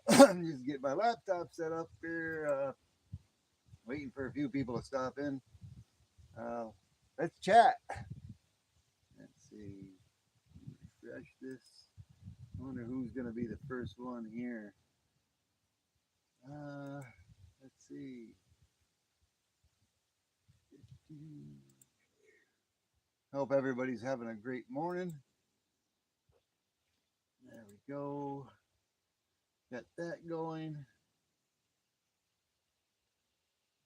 Just get my laptop set up here. Waiting for a few people to stop in. Uh, let's chat. Let's see. Refresh this. I wonder who's going to be the first one here. Uh, let's see. Hope everybody's having a great morning. There we go. Got that going.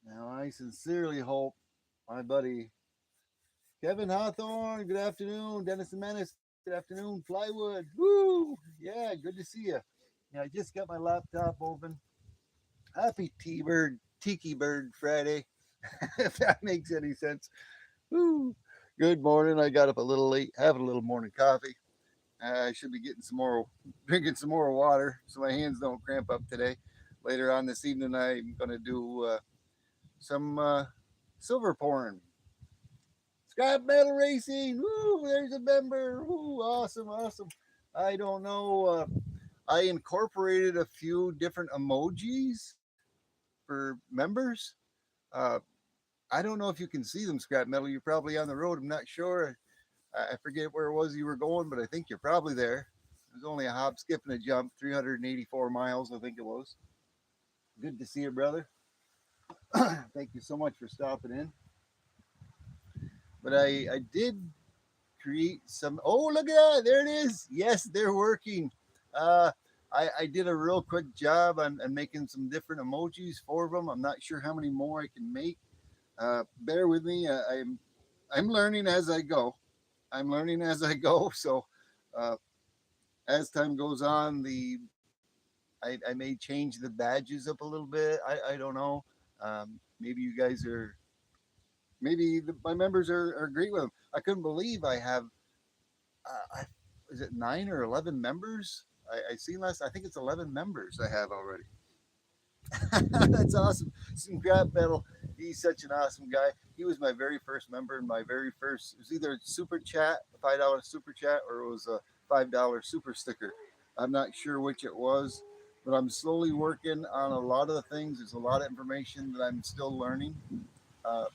Now, I sincerely hope my buddy Kevin Hawthorne, good afternoon. Dennis and Menace, good afternoon. Flywood, woo! Yeah, good to see you. Yeah, I just got my laptop open. Happy T-Bird, Tiki Bird Friday, if that makes any sense. Woo! Good morning. I got up a little late, having a little morning coffee. I should be getting some more, drinking some more water so my hands don't cramp up today. Later on this evening, I'm going to do some silver pouring. Scrap metal racing. Woo! There's a member. Woo! Awesome, awesome. I don't know. I incorporated a few different emojis for members. Uh, I don't know if you can see them, Scrap Metal. You're probably on the road. I'm not sure. I forget where it was you were going, but I think you're probably there. It was only a hop, skip, and a jump, 384 miles, I think it was. Good to see you, brother. Thank you so much for stopping in. But I did create some. Oh, look at that! There it is. Yes, they're working. Uh, I did a real quick job on making some different emojis for them. I'm not sure how many more I can make. Bear with me. I'm learning as I go. I'm learning as I go. So uh, as time goes on, I may change the badges up a little bit. I don't know. Maybe you guys are my members are great with them. I couldn't believe I have is it 9 or 11 members? I seen last. I think it's 11 members I have already. That's awesome. Some crap metal. He's such an awesome guy. He was my very first member and my very first. It was either super chat, $5 super chat, or it was a $5 super sticker. I'm not sure which it was, but I'm slowly working on a lot of the things. There's a lot of information that I'm still learning. Uh,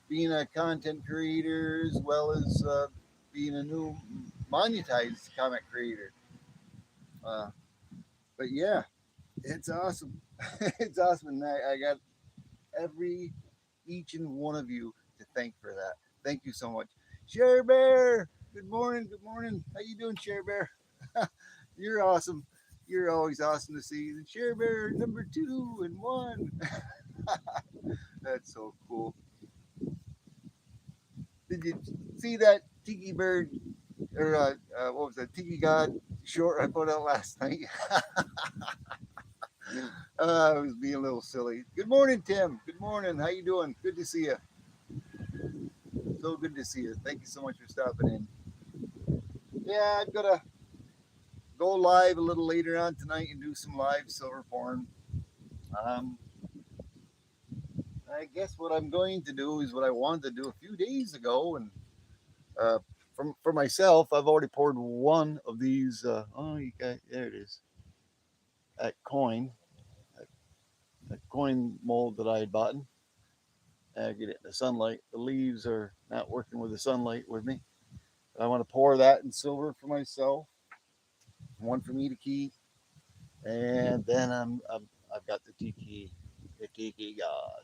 Being a content creator as well as being a new monetized comment creator. Uh, but yeah, it's awesome. It's awesome, and I got every each and one of you to thank for that. Thank you so much, Share Bear. Good morning. Good morning. How you doing, Share Bear? You're awesome. You're always awesome to see. And Share Bear number 2 and 1. That's so cool. Did you see that Tiki Bird or what was that Tiki God short I put out last night? I was being a little silly. Good morning, Tim. Good morning. How you doing? Good to see you. So good to see you. Thank you so much for stopping in. Yeah, I'm gonna go live a little later on tonight and do some live silver porn. Um, I guess what I'm going to do is what I wanted to do a few days ago, and uh, for myself, I've already poured one of these. Oh, you got there it is. That coin, that, that coin mold that I had bought. Get it in the sunlight. The leaves are not working with the sunlight with me. I want to pour that in silver for myself, one for me to keep, and then I've got the tiki god.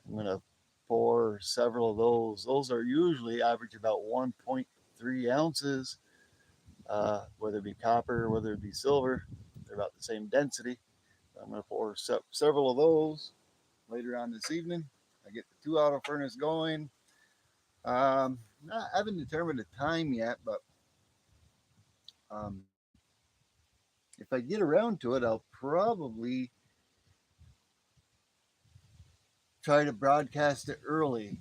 I'm gonna pour several of those. Those are usually average about 1.3 ounces, whether it be copper, whether it be silver. They're about the same density. I'm gonna pour several of those later on this evening. I get the 2 auto furnace going. I haven't determined the time yet, but um, if I get around to it, I'll probably try to broadcast it early.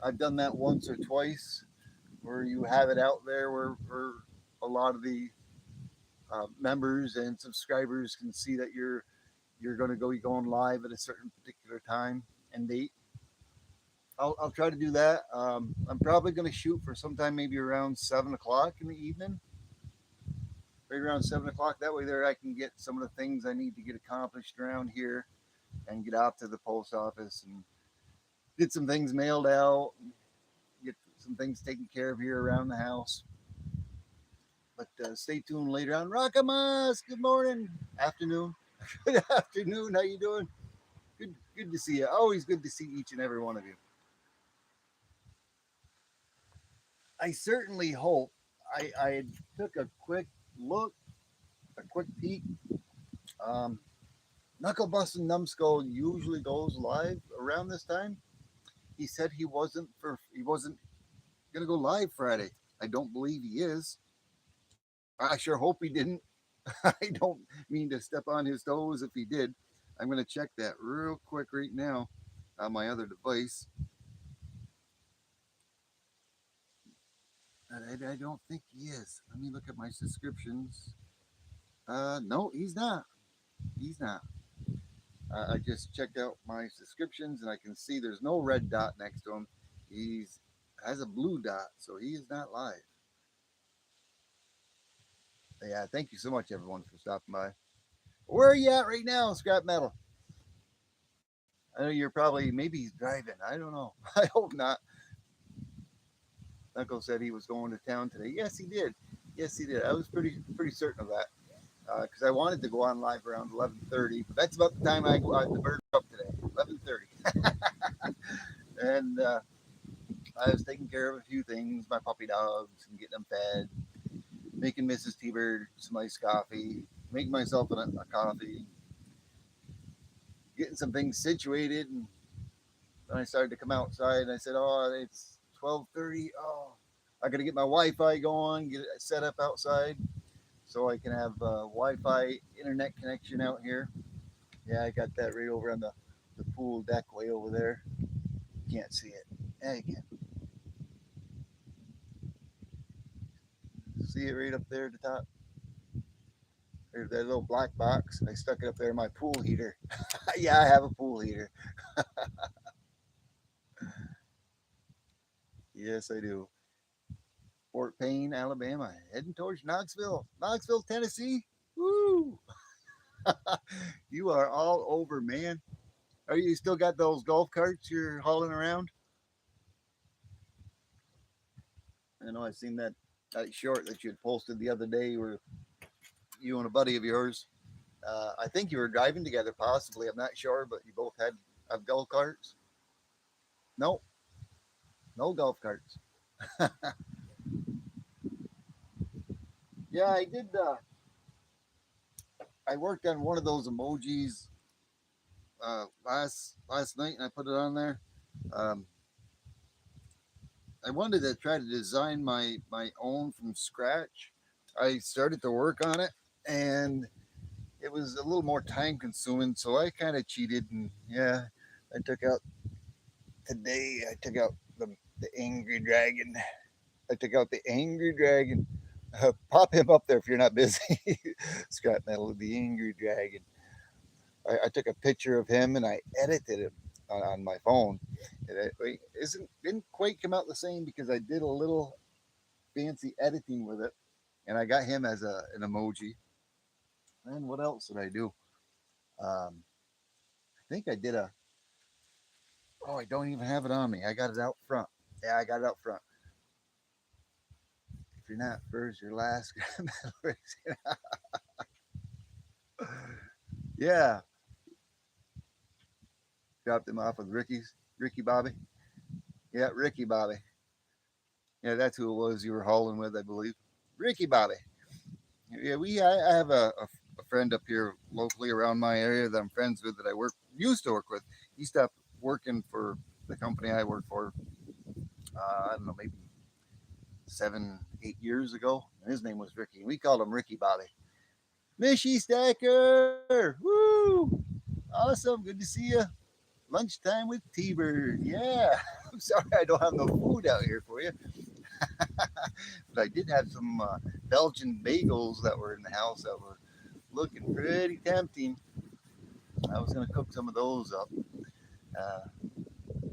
I've done that once or twice where you have it out there where a lot of the members and subscribers can see that you're going to go going live at a certain particular time and date. I'll try to do that. I'm probably going to shoot for sometime maybe around 7 o'clock in the evening. right around 7 o'clock. That way, there I can get some of the things I need to get accomplished around here, and get out to the post office and get some things mailed out, get some things taken care of here around the house. But stay tuned later on. Rakamas, good morning, afternoon, good afternoon. How you doing? Good to see you. Always good to see each and every one of you. I certainly hope I took a quick look, a quick peek. Um, Knuckle Bustin' Numbskull usually goes live around this time. He said he wasn't gonna go live Friday. I don't believe he is. I sure hope he didn't. I don't mean to step on his toes if he did. I'm gonna check that real quick right now on my other device. I don't think he is. Let me look at my subscriptions. No, he's not. He's not. I just checked out my subscriptions and I can see there's no red dot next to him. He's has a blue dot, so he is not live. Yeah, thank you so much, everyone, for stopping by. Where are you at right now, Scrap Metal? I know you're probably maybe he's driving. I don't know. I hope not. Uncle said he was going to town today. Yes, he did. Yes, he did. I was pretty certain of that because I wanted to go on live around 11:30, but that's about the time I go out the bird up today. 11:30, and I was taking care of a few things, my puppy dogs, and getting them fed, making Mrs. T-Bird some iced coffee, making myself a coffee, getting some things situated, and then I started to come outside, and I said, "Oh, it's 12:30. Oh, I got to get my Wi-Fi going, get it set up outside, so I can have Wi-Fi internet connection out here." Yeah, I got that right over on the pool deck way over there. Can't see it. Yeah, you can see it right up there at the top. There's that little black box. I stuck it up there in my pool heater. Yeah, I have a pool heater. Yes, I do. Fort Payne, Alabama, heading towards Knoxville, Tennessee. Woo! You are all over, man. Are you still got those golf carts you're hauling around? I know I seen that short that you had posted the other day where you and a buddy of yours. I think you were driving together, possibly. I'm not sure, but you both had have golf carts. No, no golf carts. Yeah, I did. I worked on one of those emojis last night, and I put it on there. Um, I wanted to try to design my own from scratch. I started to work on it, and it was a little more time consuming, so I kind of cheated. And yeah, I took out today. I took out the angry dragon. I took out the angry dragon. Pop him up there if you're not busy. Scrap Metal, the angry dragon. I took a picture of him and I edited it on my phone. And it didn't quite come out the same because I did a little fancy editing with it, and I got him as an emoji. And what else did I do? I think I did a. Oh, I don't even have it on me. I got it out front. Yeah, I got it out front. If you're not first, you're last. Yeah, dropped him off with Ricky Bobby. Yeah, Ricky Bobby. Yeah, that's who it was you were hauling with, I believe. Ricky Bobby. Yeah, I have a friend up here locally around my area that I'm friends with that I used to work with. He stopped working for the company I work for. I don't know, maybe 7, 8 years ago. And his name was Ricky. We called him Ricky Bobby. Mishy Stacker, woo! Awesome, good to see you. Lunchtime with T-Bird. Yeah, I'm sorry I don't have no food out here for you. But I did have some Belgian bagels that were in the house that were looking pretty tempting. I was going to cook some of those up. Uh,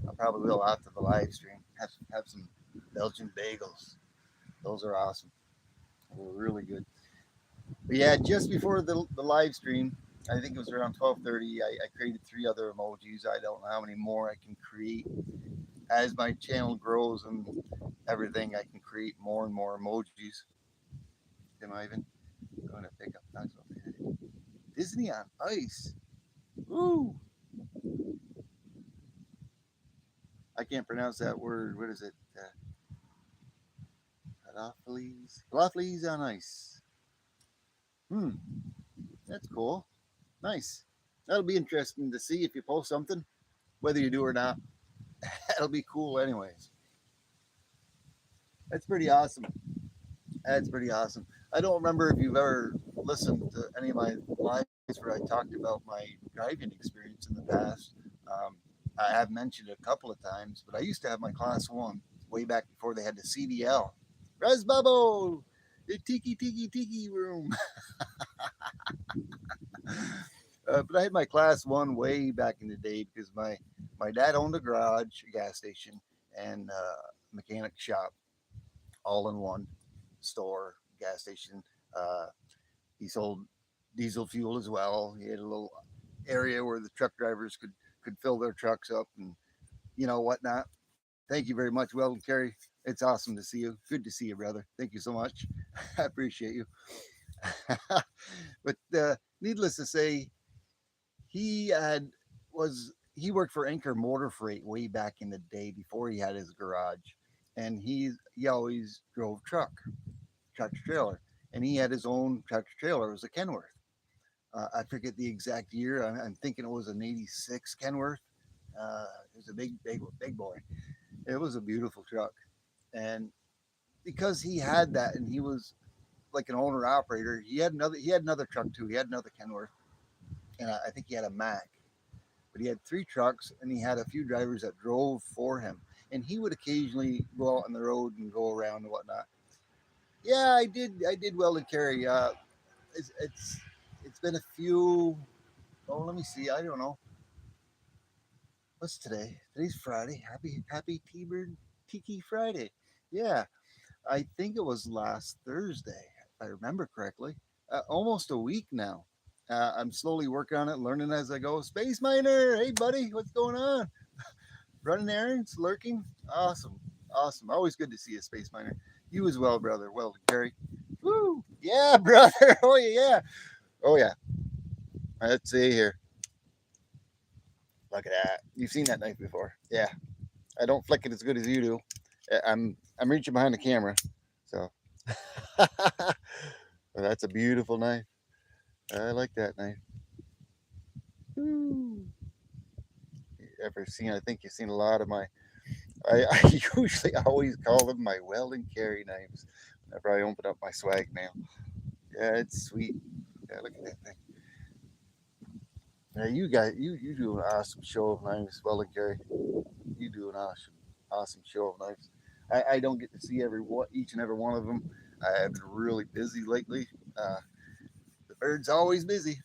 I probably will after the live stream. Have some Belgian bagels. Those are awesome. They were really good. But yeah, just before the live stream, I think it was around 12:30. I created three other emojis. I don't know how many more I can create as my channel grows and everything. I can create more and more emojis. Am I even going to pick up talks about Disney on Ice? Ooh, I can't pronounce that word. What is it? Falafeli's on ice. Hmm, that's cool. Nice. That'll be interesting to see if you post something, whether you do or not. That'll be cool, anyways. That's pretty awesome. That's pretty awesome. I don't remember if you've ever listened to any of my lives where I talked about my driving experience in the past. Um, I have mentioned it a couple of times, but I used to have my class one way back before they had the CDL. Res Bubble, the tiki room. But I had my class one way back in the day because my dad owned a garage, a gas station, and mechanic shop all in one store, gas station. Uh, he sold diesel fuel as well. He had a little area where the truck drivers could fill their trucks up and whatnot. Thank you very much, Weldon Carey. It's awesome to see you. Good to see you, brother. Thank you so much. I appreciate you. But needless to say, he had was he worked for Anchor Motor Freight way back in the day before he had his garage, and he always drove tractor trailer, and he had his own tractor trailer. It was a Kenworth. I forget the exact year. I'm thinking it was an '86 Kenworth. It was a big boy. It was a beautiful truck, and because he had that, and he was like an owner operator, he had another truck too. He had another Kenworth, and I think he had a Mac. But he had three trucks, and he had a few drivers that drove for him. And he would occasionally go out on the road and go around and whatnot. Yeah, I did well in carry. It's it's it's been a few. Oh, let me see. I don't know. What's today? Today's Friday. Happy T-Bird Tiki Friday. Yeah, I think it was last Thursday, if I remember correctly. Almost a week now. I'm slowly working on it, learning as I go. Space Miner, hey buddy, what's going on? Running errands, lurking. Awesome, awesome. Always good to see you, Space Miner. You as well, brother. Well, Gary. Woo! Yeah, brother. Oh yeah. Oh yeah. Let's see here. Look at that. You've seen that knife before. Yeah. I don't flick it as good as you do. I'm reaching behind the camera, so that's a beautiful knife. I like that knife. Woo. You ever seen? I think you've seen a lot of my. I usually always call them my weld and carry knives whenever I open up my swag mail. Yeah, it's sweet. Yeah, look at that thing. Yeah, you guys, you do an awesome show of knives, weld and carry. You do an awesome show of knives. I don't get to see each and every one of them. I've been really busy lately. Uh, the bird's always busy.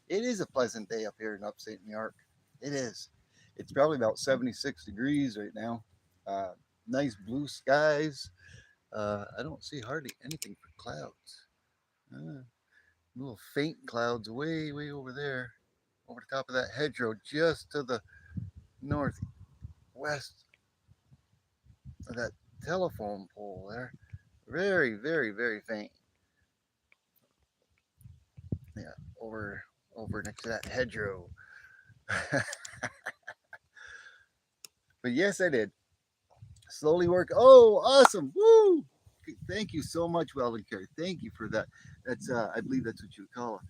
It is a pleasant day up here in upstate New York. It is. It's probably about 76 degrees right now. Uh, nice blue skies. I don't see hardly anything for clouds. Uh, Little faint clouds way over there, over the top of that hedgerow, just to the northwest of that telephone pole there. Very faint. Yeah, over next to that hedgerow. But yes, I did. Slowly work. Oh, awesome! Woo! Thank you so much, Weldon Carey. Thank you for that. That's I believe that's what you would call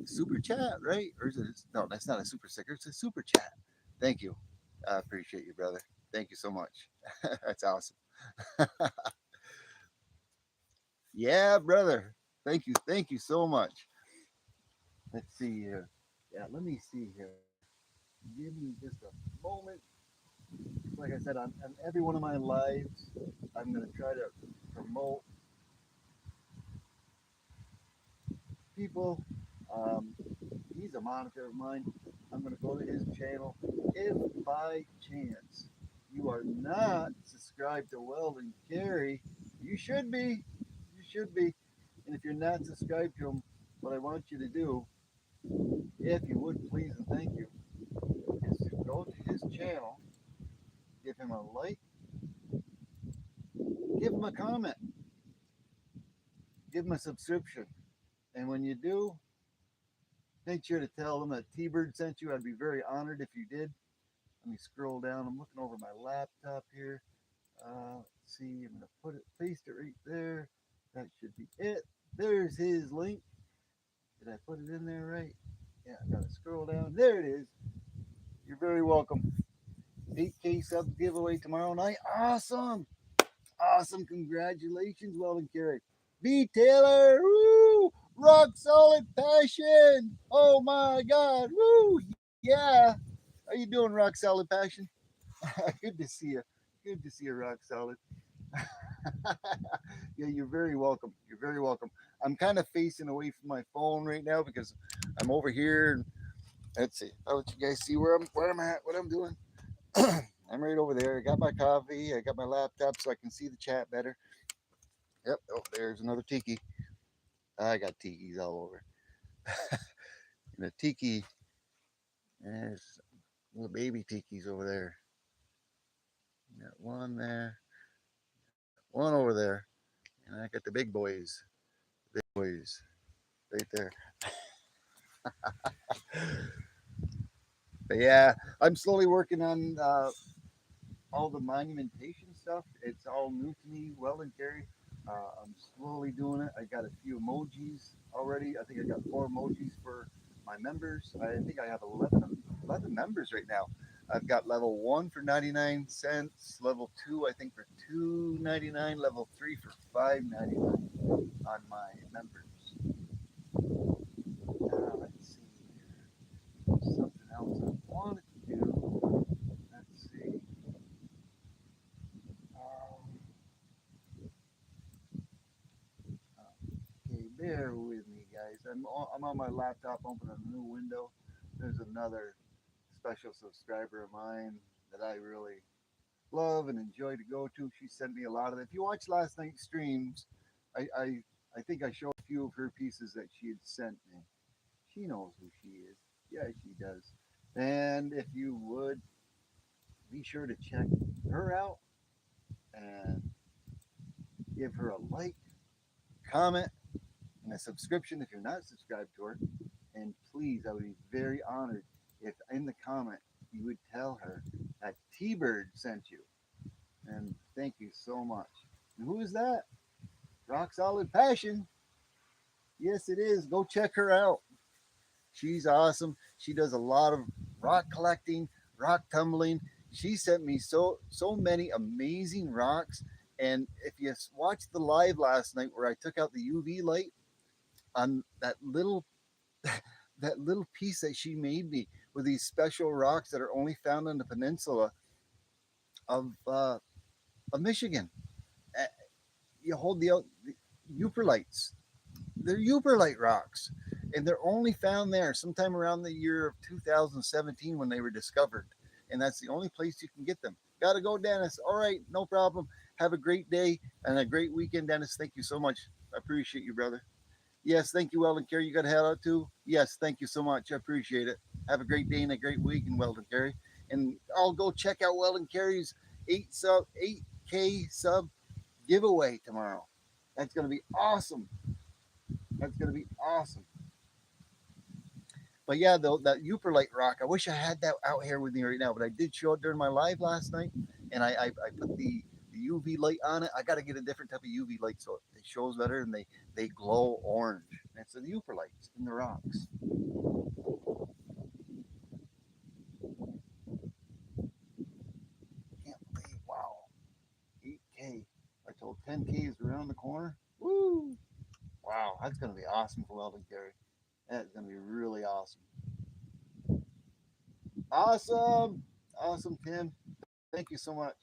a super chat, right? Or is it? No, that's not a super sticker. It's a super chat. Thank you. I appreciate you, brother. Thank you so much. That's awesome. Yeah, brother. Thank you. Thank you so much. Let's see here. Yeah, let me see here. Give me just a moment. Like I said, on every one of my lives, I'm going to try to promote people. Um, he's a monitor of mine. I'm going to go to his channel. If by chance you are not subscribed to Weld and Carry, you should be. You should be. And if you're not subscribed to him, what I want you to do, if you would please and thank you, is to go to his channel, give him a like, give him a comment, give him a subscription. And when you do, make sure to tell him that T-Bird sent you. I'd be very honored if you did. Let me scroll down. I'm looking over my laptop here. Let's see. I'm going to put it, paste it right there. That should be it. There's his link. Did I put it in there right? Yeah, I got to scroll down. There it is. You're very welcome. 8K sub giveaway tomorrow night. Awesome. Awesome. Congratulations, Weldon Carey. B. Taylor. Woo! Rock solid passion. Oh my God. Woo! Yeah. How you doing, Rock Solid Passion? Good to see you. Good to see you, Rock Solid. Yeah, you're very welcome. You're very welcome. I'm kind of facing away from my phone right now because I'm over here. And let's see. I'll let you guys see where I'm at, what I'm doing. I'm right over there. I got my coffee. I got my laptop so I can see the chat better. Yep. Oh, there's another tiki. I got tikis all over. And the tiki, there's little baby tikis over there. Got one there, one over there, and I got the big boys. Big boys right there. But yeah, I'm slowly working on all the monumentation stuff. It's all new to me, well and Gary. I'm slowly doing it. I got a few emojis already. I think I got 4 emojis for my members. I think I have 11 members right now. I've got level 1 for 99 cents, level 2 I think for 2.99, level 3 for 5.99 on my members. Now let's see here. Something else I wanted to do. Let's see. Um, Okay, bear with me, guys. I'm on my laptop, opening a new window. There's another special subscriber of mine that I really love and enjoy to go to. She sent me a lot of it. If you watched last night's streams, I I, I think I showed a few of her pieces that she had sent me. She knows who she is. Yeah, she does. And if you would be sure to check her out and give her a like, comment, and a subscription if you're not subscribed to her. And please, I would be very honored if in the comment you would tell her that T Bird sent you. And thank you so much. And who is that? Rock Solid Passion. Yes, it is. Go check her out. She's awesome. She does a lot of rock collecting, rock tumbling. She sent me so many amazing rocks. And if you watched the live last night where I took out the UV light on that little piece that she made me with these special rocks that are only found on the peninsula of Michigan. Uh, You hold the Uperlites. They're Uperlite rocks, and they're only found there sometime around the year of 2017 when they were discovered. And that's the only place you can get them. Gotta go, Dennis. All right, no problem. Have a great day and a great weekend, Dennis. Thank you so much. I appreciate you, brother. Yes, thank you, Weldon Carey. You got to head out too? Yes, thank you so much. I appreciate it. Have a great day and a great week in Weldon Carey. And I'll go check out Weldon Carey's 8K sub giveaway tomorrow. That's gonna be awesome. That's gonna be awesome. But yeah, though that Uperlite rock, I wish I had that out here with me right now. But I did show it during my live last night, and I put the UV light on it. I got to get a different type of UV light so it shows better, and they glow orange. And it's the Uperlites in the rocks. Can't believe, wow, 8K. I told 10K is around the corner. Woo! Wow, that's gonna be awesome for Weldon Gary. That's gonna be really awesome. Awesome, awesome, Tim. Thank you so much.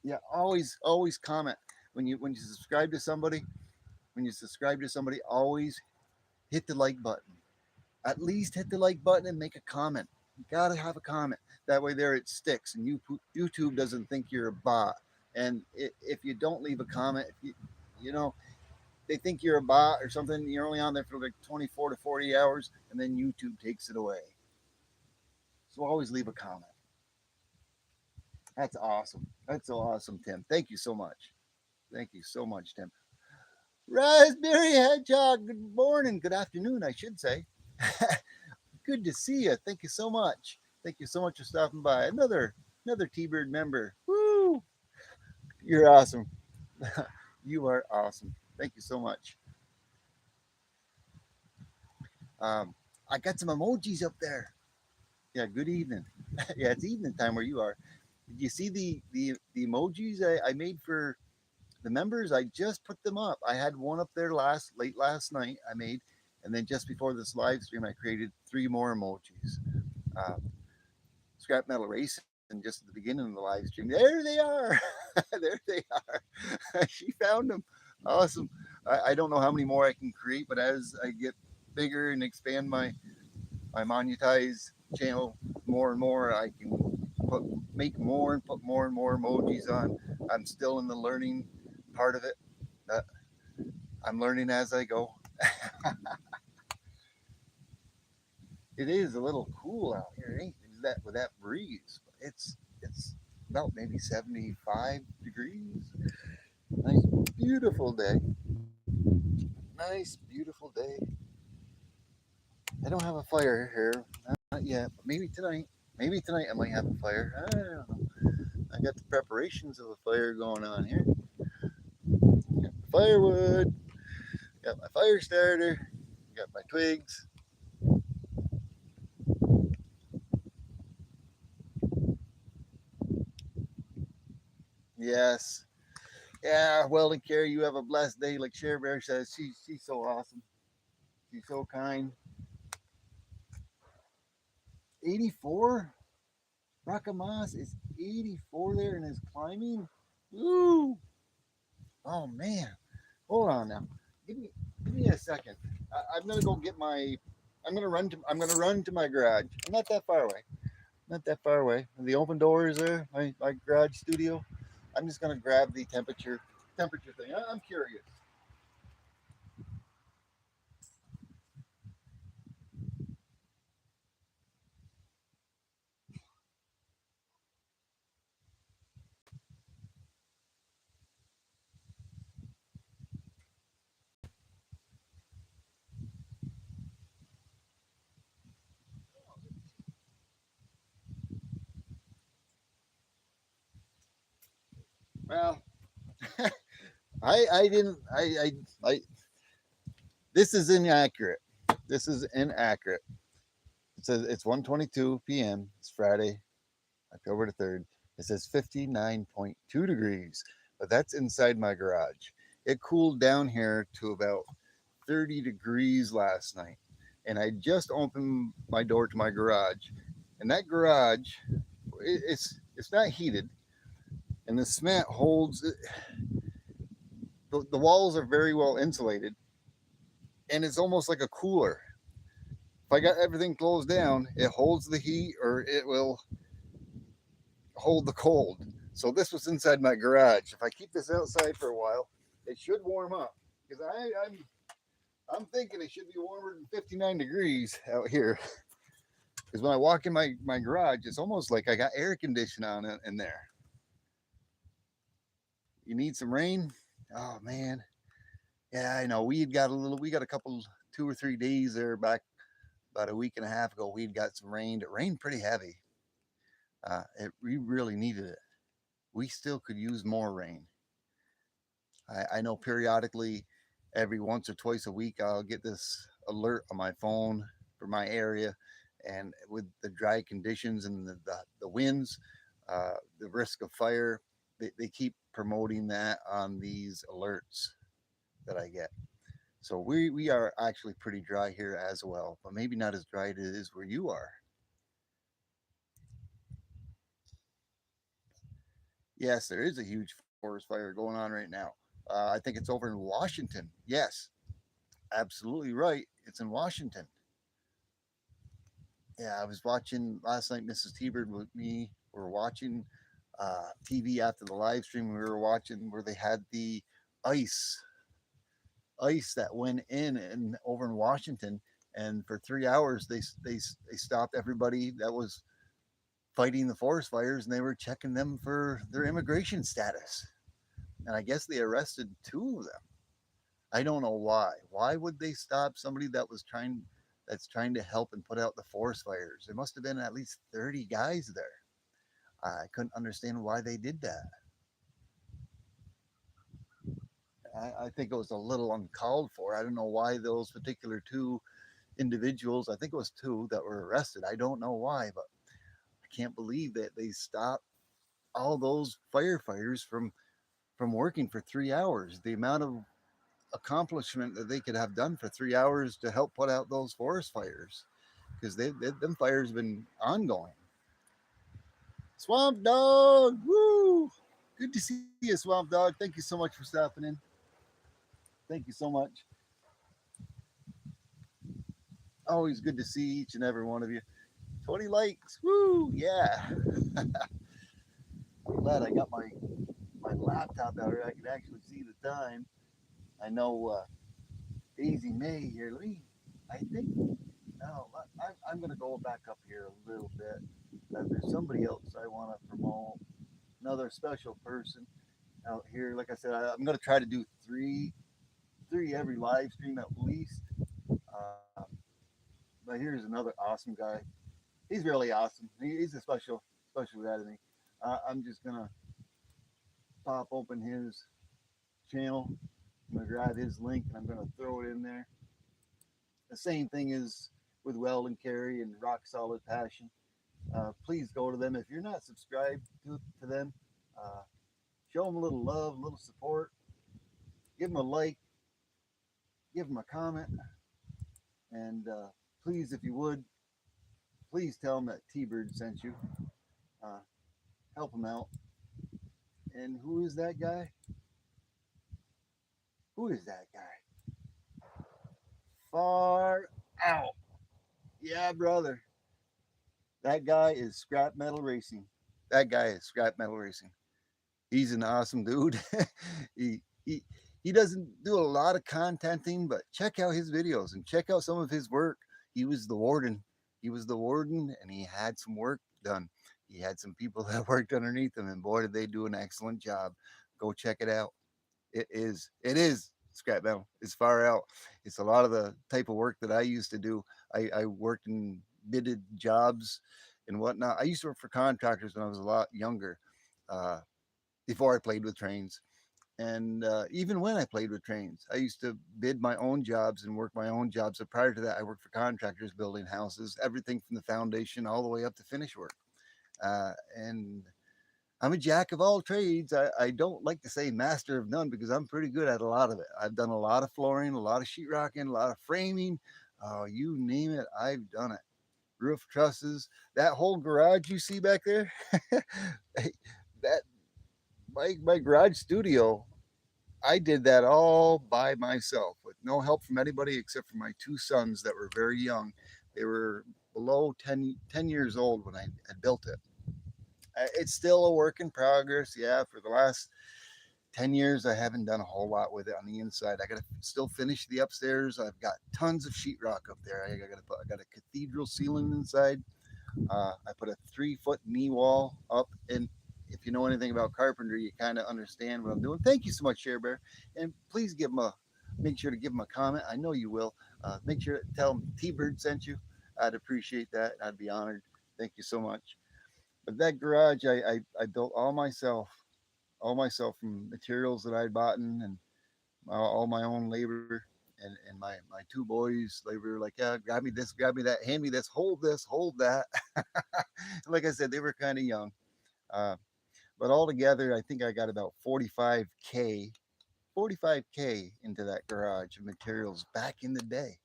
Yeah, always comment when you subscribe to somebody. When you subscribe to somebody, always hit the like button. At least hit the like button and make a comment. You gotta have a comment. That way, there it sticks, and YouTube doesn't think you're a bot. And if you don't leave a comment, you know, they think you're a bot or something. You're only on there for like 24 to 40 hours, and then YouTube takes it away. So always leave a comment. That's awesome. That's so awesome, Tim. Thank you so much. Thank you so much, Tim. Raspberry Hedgehog, good morning, good afternoon, I should say. Good to see you. Thank you so much. Thank you so much for stopping by. Another T-Bird member. Woo! You're awesome. You are awesome. Thank you so much. Um, I got some emojis up there. Yeah, good evening. Yeah, it's evening time where you are. Did you see the emojis I made for the members? I just put them up. I had one up there late last night. I made, and then just before this live stream, I created three more emojis. Uh, Scrap metal racing just at the beginning of the live stream. There they are. There they are. She found them. Awesome. I don't know how many more I can create, but as I get bigger and expand my monetize channel more and more, I can make more and put more and more emojis on. I'm still in the learning part of it. Uh, I'm learning as I go. It is a little cool out here, ain't it? That with that breeze. It's about maybe 75 degrees. Nice, beautiful day. Nice, beautiful day. I don't have a fire here, not yet. But maybe tonight. Maybe tonight I might have a fire. I don't know. I got the preparations of a fire going on here. Got firewood. Got my fire starter. Got my twigs. Yes. Yeah, well, and Carrie, you have a blessed day. Like Cher Bear says, she's so awesome. She's so kind. 84. Rakamas is 84 there and is climbing. Woo! Oh man. Hold on now. Give me give me a second. I'm gonna go get my. I'm gonna run to my garage. I'm not that far away. Not that far away. The open door is there. My garage studio. I'm just gonna grab the temperature thing. I'm curious. Well, I didn't I this is inaccurate. This is inaccurate. It says it's 1:22 p.m. It's Friday, October the 3rd. It says 59.2 degrees, but that's inside my garage. It cooled down here to about 30 degrees last night. And I just opened my door to my garage. And that garage, it's not heated. And the cement holds, the walls are very well insulated. And it's almost like a cooler. If I got everything closed down, it holds the heat or it will hold the cold. So this was inside my garage. If I keep this outside for a while, it should warm up because I'm thinking it should be warmer than 59 degrees out here. Because when I walk in my garage, it's almost like I got air conditioning on in there. You need some rain? Oh man, yeah, I know. We got a couple 2 or 3 days there back about a week and a half ago. We'd got some rain. It rained pretty heavy. We really needed it. We still could use more rain. I know periodically, every once or twice a week, I'll get this alert on my phone for my area. And with the dry conditions and the winds, the risk of fire, they keep promoting that on these alerts that I get. So we are actually pretty dry here as well, but maybe not as dry as it is where you are. Yes, there is a huge forest fire going on right now. I think it's over in Washington. Yes, absolutely right. It's in Washington. Yeah, I was watching last night. Mrs. T-Bird with me. We were watching TV after the live stream. We were watching where they had the ice ice that went in over in Washington, and for 3 hours they stopped everybody that was fighting the forest fires, and they were checking them for their immigration status. And I guess they arrested two of them. I don't know why. Why would they stop somebody that's trying to help and put out the forest fires? There must have been at least 30 guys there. I couldn't understand why they did that. I think it was a little uncalled for. I don't know why those particular two individuals, I think it was two that were arrested. I don't know why, but I can't believe that they stopped all those firefighters from working for 3 hours. The amount of accomplishment that they could have done for 3 hours to help put out those forest fires, because them fires have been ongoing. Swamp Dog, woo! Good to see you, Swamp Dog. Thank you so much for stopping in. Thank you so much. Always good to see each and every one of you. 20 likes, woo! Yeah. I'm glad I got my laptop out here. I can actually see the time. I know Daisy May here. I think, no, I'm going to go back up here a little bit. There's somebody else I want to promote, another special person out here. Like I said, I'm going to try to do three every live stream at least. Uh, but here's another awesome guy. He's really awesome. He's a special guy to me. I'm just going to pop open his channel. I'm going to grab his link and I'm going to throw it in there. The same thing is with Weld and Carry and Rock Solid Passion. Please go to them. If you're not subscribed to them, uh, show them a little love, a little support. Give them a like, give them a comment, and please, if you would, please tell them that T-Bird sent you. Uh, Help them out. And who is that guy? Who is that guy? Far out. Yeah, brother. That guy is Scrap Metal Racing. That guy is Scrap Metal Racing. He's an awesome dude. he he he doesn't do a lot of contenting, but check out his videos and check out some of his work. He was the warden. He was the warden, and he had some work done. He had some people that worked underneath him, and boy, did they do an excellent job. Go check it out. It is scrap metal. It's far out. It's a lot of the type of work that I used to do. I worked in bidded jobs and whatnot. I used to work for contractors when I was a lot younger. Uh, Before I played with trains. And even when I played with trains, I used to bid my own jobs and work my own jobs. So prior to that, I worked for contractors building houses, everything from the foundation all the way up to finish work. And I'm a jack of all trades. I don't like to say master of none because I'm pretty good at a lot of it. I've done a lot of flooring, a lot of sheetrocking, a lot of framing. You name it, I've done it. Roof trusses, that whole garage you see back there, that my garage studio, I did that all by myself with no help from anybody except for my two sons that were very young. They were below 10 years old when I had built it. It's still a work in progress. Yeah, for the last 10 years, I haven't done a whole lot with it on the inside. I got to still finish the upstairs. I've got tons of sheetrock up there. I got a cathedral ceiling inside. I put a 3 foot knee wall up, and if you know anything about carpentry, you kind of understand what I'm doing. Thank you so much, Share Bear, and please make sure to give them a comment. I know you will. Make sure to tell them T-Bird sent you. I'd appreciate that. I'd be honored. Thank you so much. But that garage, I built all myself from materials that I'd bought in and all my own labor. And my two boys, they were like, yeah, grab me this, grab me that, hand me this, hold that. Like I said, they were kind of young. Uh, but altogether, I think I got about 45K into that garage of materials back in the day.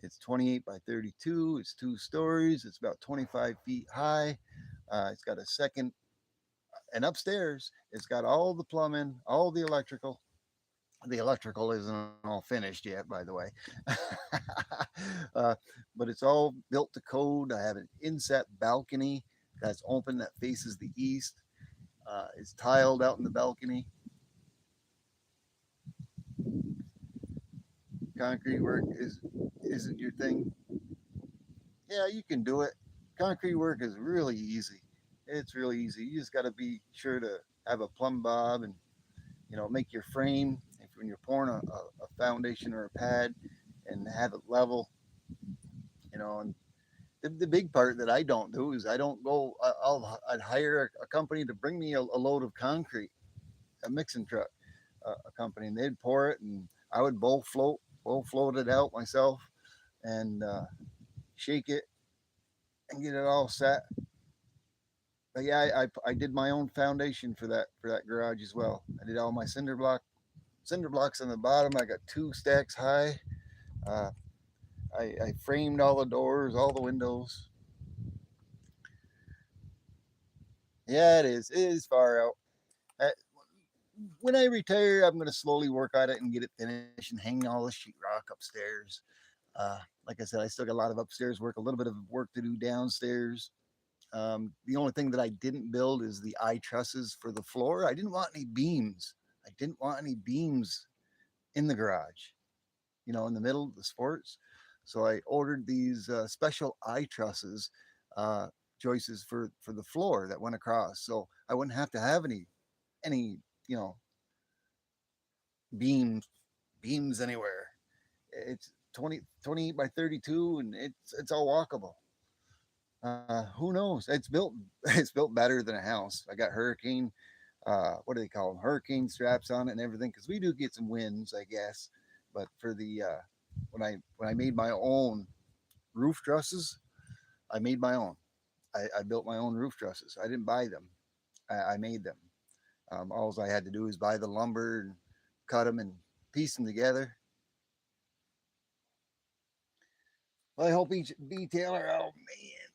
It's 28 by 32. It's 2 stories. It's about 25 feet high. It's got a second, and upstairs, it's got all the plumbing, all the electrical. The electrical isn't all finished yet, by the way. uh, but it's all built to code. I have an inset balcony that's open that faces the east. It's tiled out in the balcony. concrete work isn't your thing, yeah, you can do it. Concrete work is really easy. It's really easy. You just got to be sure to have a plumb bob and make your frame if when you're pouring a foundation or a pad and have it level. And the big part that I don't do is I don't go. I'd hire a company to bring me a load of concrete, a mixing truck, a company, and they'd pour it, and I would bowl float it out myself, and shake it and get it all set. But yeah, I did my own foundation for that garage as well. I did all my cinder blocks on the bottom. I got two stacks high. Uh, I framed all the doors, all the windows. Yeah, it is. It is far out. Uh, when I retire, I'm going to slowly work on it and get it finished and hang all the sheetrock upstairs. Like I said, I still got a lot of upstairs work, a little bit of work to do downstairs. The only thing that I didn't build is the eye trusses for the floor. I didn't want any beams. I didn't want any beams in the garage, in the middle of the sports. So I ordered these special eye trusses, uh, joists for the floor that went across. So I wouldn't have to have any you know beams beams anywhere. It's 28 by 32, and it's all walkable. Who knows? It's built it's built better than a house. I got hurricane, what do they call them? Hurricane straps on it and everything because we do get some winds, I guess. But for the when I made my own roof trusses, I made my own. I built my own roof trusses. I didn't buy them. I made them. All I had to do is buy the lumber and cut them and piece them together. Well, I hope each B Taylor. Oh man,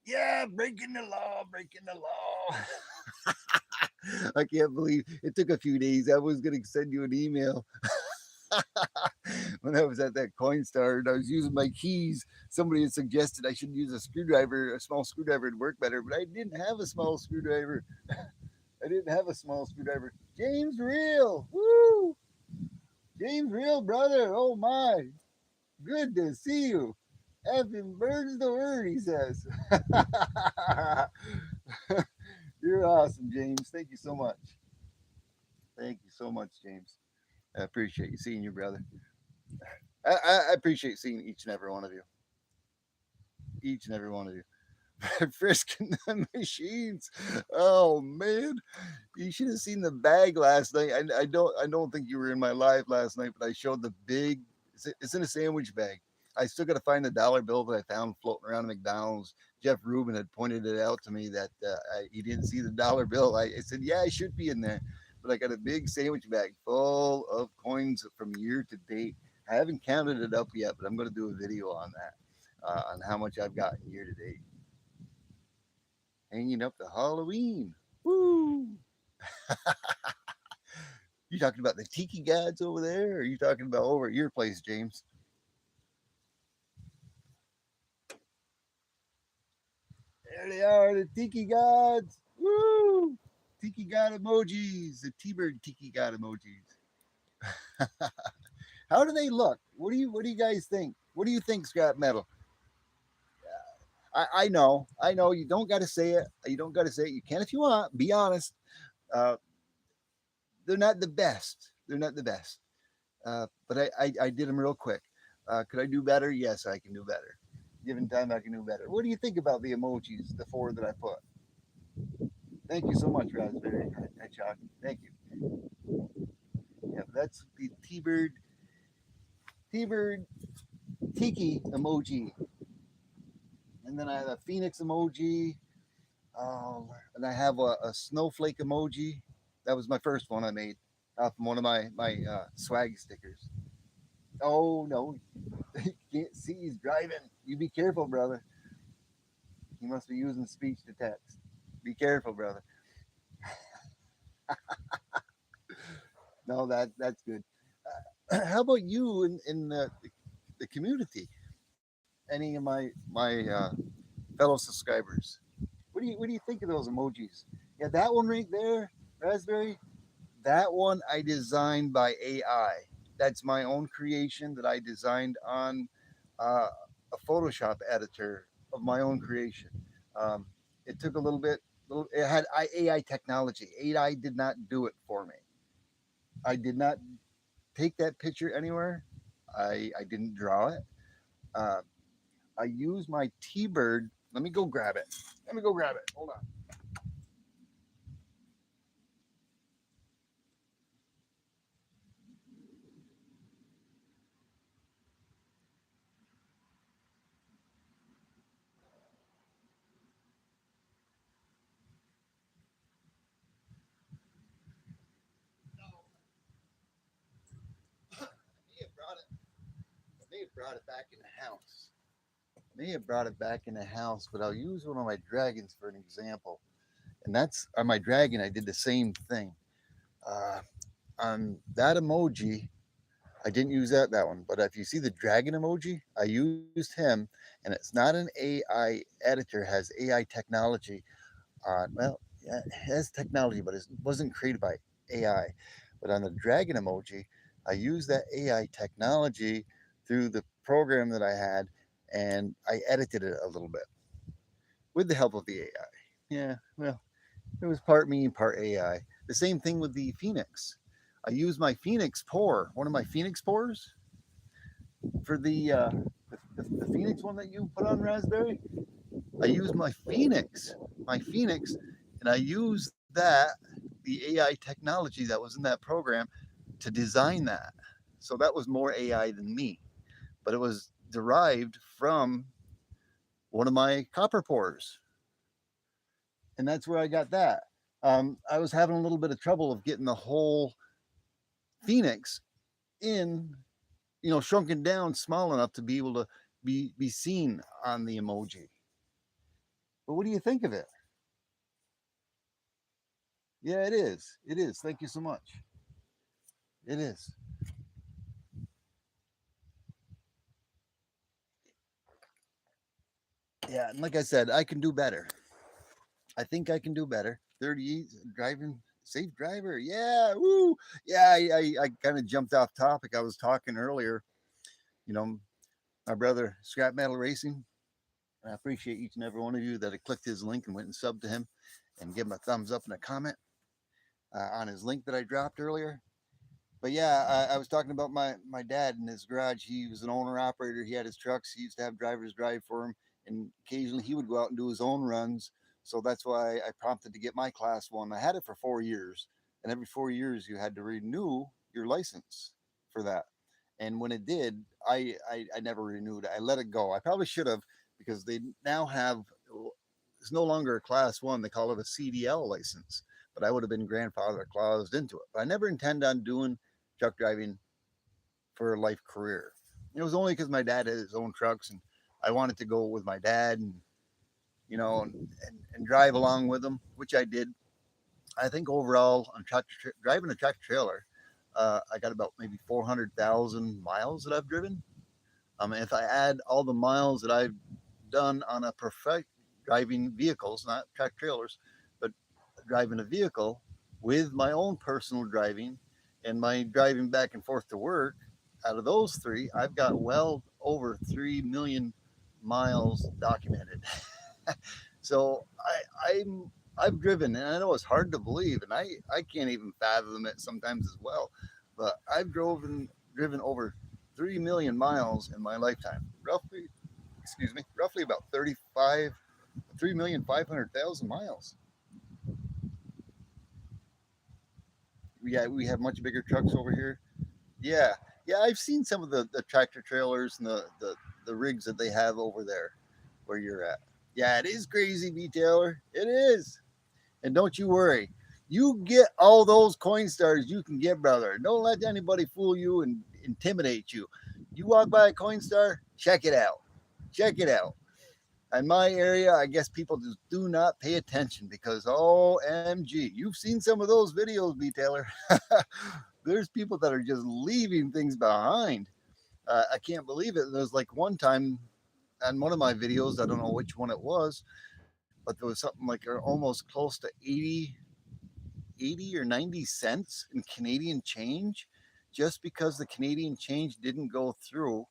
yeah, breaking the law, breaking the law. I can't believe it took a few days. I was going to send you an email when I was at that Coinstar and I was using my keys. Somebody had suggested I should use a small screwdriver to work better, but I didn't have a small screwdriver. I didn't have a small screwdriver. James Real, woo! James Real, brother. Oh my, good to see you. Effing bird's the word, he says. You're awesome, James. Thank you so much. Thank you so much, James. I appreciate you seeing you, brother. I appreciate seeing each and every one of you. Each and every one of you. Frisking the machines. Oh man, you should have seen the bag last night. I don't think you were in my live last night, but I showed the big. It's in a sandwich bag. I still got to find the dollar bill that I found floating around McDonald's. Jeff Rubin had pointed it out to me that he didn't see the dollar bill. I said, yeah, I should be in there, but I got a big sandwich bag full of coins from year to date. I haven't counted it up yet, but I'm going to do a video on that, on how much I've gotten year to date. Hanging up the Halloween. Woo! You talking about the tiki gods over there, or are you talking about over at your place, James? There they are, the tiki gods. Woo! Tiki god emojis, the T-bird tiki god emojis. How do they look? What do you guys think? What do you think, scrap metal? I know. You don't got to say it. You don't got to say it. You can if you want. Be honest. Uh, they're not the best. They're not the best. But I did them real quick. Could I do better? Yes, I can do better. Given time, I can do better. What do you think about the emojis, the four that I put? Thank you so much, Raspberry Hedgehog. Thank you. Yeah, that's the T-bird tiki emoji, and then I have a phoenix emoji, and I have a snowflake emoji. That was my first one I made from one of my swag stickers. Oh no, you can't see he's driving. You be careful, brother. He must be using speech to text. Be careful, brother. No, that's good. How about you in the community? Any of my fellow subscribers? What do you think of those emojis? Yeah, that one right there, Raspberry. That one I designed by AI. That's my own creation that I designed on uh, a Photoshop editor of my own creation. Um, it took a little bit. It had AI technology. AI did not do it for me. I did not take that picture anywhere. I didn't draw it. Uh, I used my T-bird. Let me go grab it. Let me go grab it. Hold on. I may have brought it. I may have brought it back in the house. I may have brought it back in the house, but I'll use one of my dragons for an example. And that's on my dragon. I did the same thing. Uh, on that emoji, I didn't use that one. But if you see the dragon emoji, I used him, and it's not an AI editor. Has AI technology on. Well, yeah, it has technology, but it wasn't created by AI. But on the dragon emoji, I used that AI technology through the program that I had, and I edited it a little bit with the help of the AI. Yeah, well, it was part me and part AI. The same thing with the Phoenix. I used my Phoenix pour, one of my Phoenix pours, for the Phoenix one that you put on Raspberry. I used my Phoenix, and I used that the AI technology that was in that program to design that. So that was more AI than me, but it was derived from one of my copper pours, and that's where I got that. I was having a little bit of trouble of getting the whole Phoenix in, shrunken down small enough to be able to be seen on the emoji. But what do you think of it? Yeah, it is. It is. Thank you so much. It is. Yeah, and like I said, I can do better. I think I can do better. 30 driving, safe driver. Yeah, woo. Yeah, I kind of jumped off topic. I was talking earlier, you know, my brother Scrap Metal Racing. I appreciate each and every one of you that had clicked his link and went and subbed to him and give him a thumbs up and a comment on his link that I dropped earlier. But yeah, I was talking about my dad in his garage. He was an owner operator. He had his trucks. He used to have drivers drive for him, and occasionally he would go out and do his own runs. So that's why I prompted to get my class one. I had it for 4 years, and every 4 years you had to renew your license for that. And when it did, I never renewed it. I let it go. I probably should have, because they now have, it's no longer a class one. They call it a CDL license. But I would have been grandfather claused into it. But I never intend on doing truck driving for a life career. It was only because my dad had his own trucks, and I wanted to go with my dad, and and drive along with him, which I did. I think overall on driving a tractor trailer, I got about maybe 400,000 miles that I've driven. If I add all the miles that I've done on a perfect driving vehicles, not tractor trailers, but driving a vehicle with my own personal driving and my driving back and forth to work, out of those three, I've got well over 3 million miles documented. So I've driven, and I know it's hard to believe, and I can't even fathom it sometimes as well. But I've driven over 3 million miles in my lifetime, roughly. Excuse me, roughly about 3,500,000 miles. Yeah, we have much bigger trucks over here. Yeah, yeah, I've seen some of the tractor trailers and the rigs that they have over there where you're at. Yeah, it is crazy, B Taylor. It is. And don't you worry. You get all those coin stars you can get, brother. Don't let anybody fool you and intimidate you. You walk by a coin star, check it out. Check it out. In my area, I guess people just do not pay attention because OMG, you've seen some of those videos, B Taylor. There's people that are just leaving things behind. I can't believe it. There's like one time on one of my videos, I don't know which one it was, but there was something like almost close to 80 or 90 cents in Canadian change just because the Canadian change didn't go through,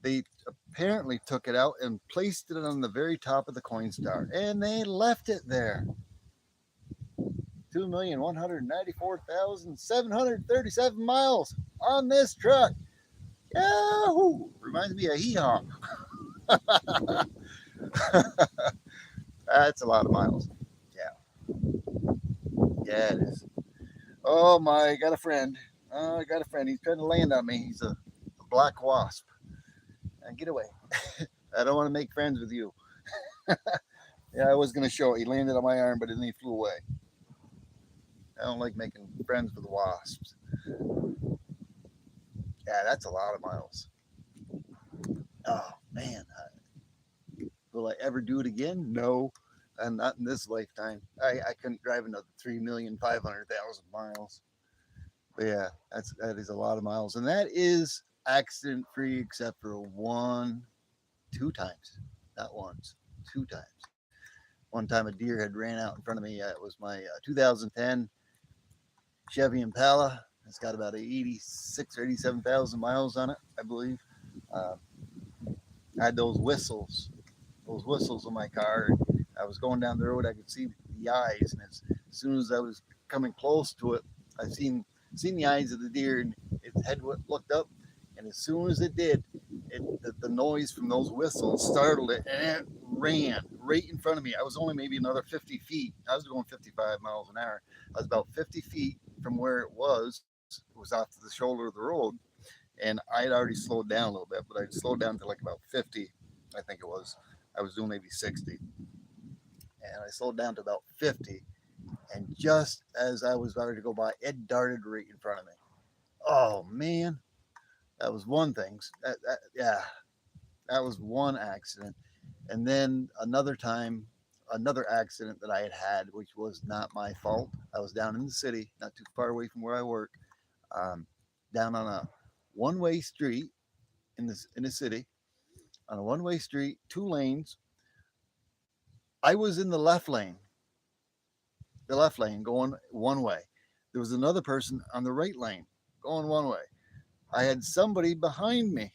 they apparently took it out and placed it on the very top of the Coinstar, and they left it there. 2,194,737 miles on this truck. Yahoo! Reminds me of hee haw. That's a lot of miles. Yeah, yeah, it is. Oh my, I got a friend. I got a friend. He's trying to land on me. He's a black wasp. Get away. I don't want to make friends with you. Yeah, I was going to show it. He landed on my arm, but then he flew away. I don't like making friends with wasps. Yeah, that's a lot of miles. Oh, man. Will I ever do it again? No. And not in this lifetime. I couldn't drive another 3,500,000 miles. But yeah, that is a lot of miles. And that is accident free except for two times. Not once, two times. One time a deer had ran out in front of me. It was my 2010 Chevy Impala. It's got about 86 or 87,000 miles on it, I believe. Uh, I had those whistles in my car. I was going down the road. I could see the eyes, and as soon as I was coming close to it, I seen the eyes of the deer, and its head looked up. And as soon as it did, the noise from those whistles startled it, and it ran right in front of me. I was only maybe another 50 feet. I was going 55 miles an hour. I was about 50 feet from where it was. It was off to the shoulder of the road, and I had already slowed down a little bit, but I slowed down to like about 50, I think it was. I was doing maybe 60, and I slowed down to about 50. And just as I was about to go by, it darted right in front of me. Oh man, that was one thing. Yeah, that was one accident. And then another time, another accident that I had, which was not my fault. I was down in the city, not too far away from where I work, um, down on a one-way street in the city, on a one-way street, two lanes. I was in the left lane, going one way. There was another person on the right lane, going one way. I had somebody behind me,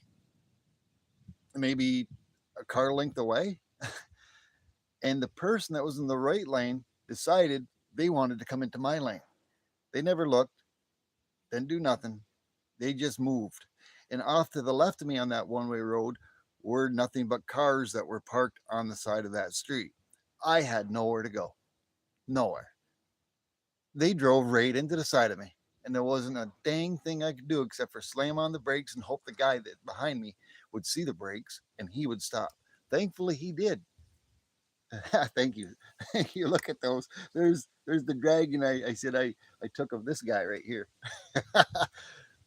maybe a car length away, and the person that was in the right lane decided they wanted to come into my lane. They never looked, didn't do nothing. They just moved. And off to the left of me on that one way road were nothing but cars that were parked on the side of that street. I had nowhere to go. Nowhere. They drove right into the side of me. And there wasn't a dang thing I could do except for slam on the brakes and hope the guy that behind me would see the brakes and he would stop. Thankfully, he did. Thank you. You look at those. There's the dragon I said I took of this guy right here.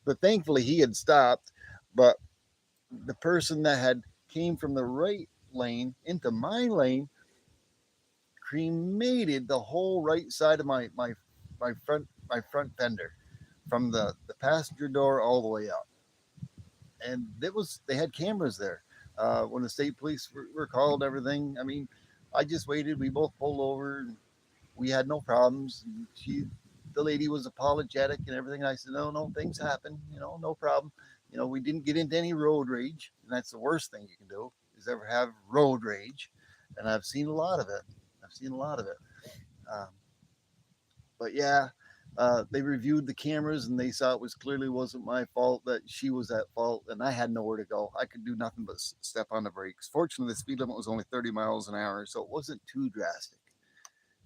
But thankfully he had stopped. But the person that had came from the right lane into my lane cremated the whole right side of my front fender from the passenger door all the way up. And they had cameras there. When the state police were called, everything. I mean, I just waited. We both pulled over. And we had no problems. And the lady was apologetic and everything. And I said, no, things happen. No problem. We didn't get into any road rage, and that's the worst thing you can do is ever have road rage. And I've seen a lot of it. I've seen a lot of it. Um, but yeah, they reviewed the cameras and they saw it was clearly wasn't my fault, that she was at fault, and I had nowhere to go. I could do nothing but step on the brakes. Fortunately, the speed limit was only 30 miles an hour, so it wasn't too drastic.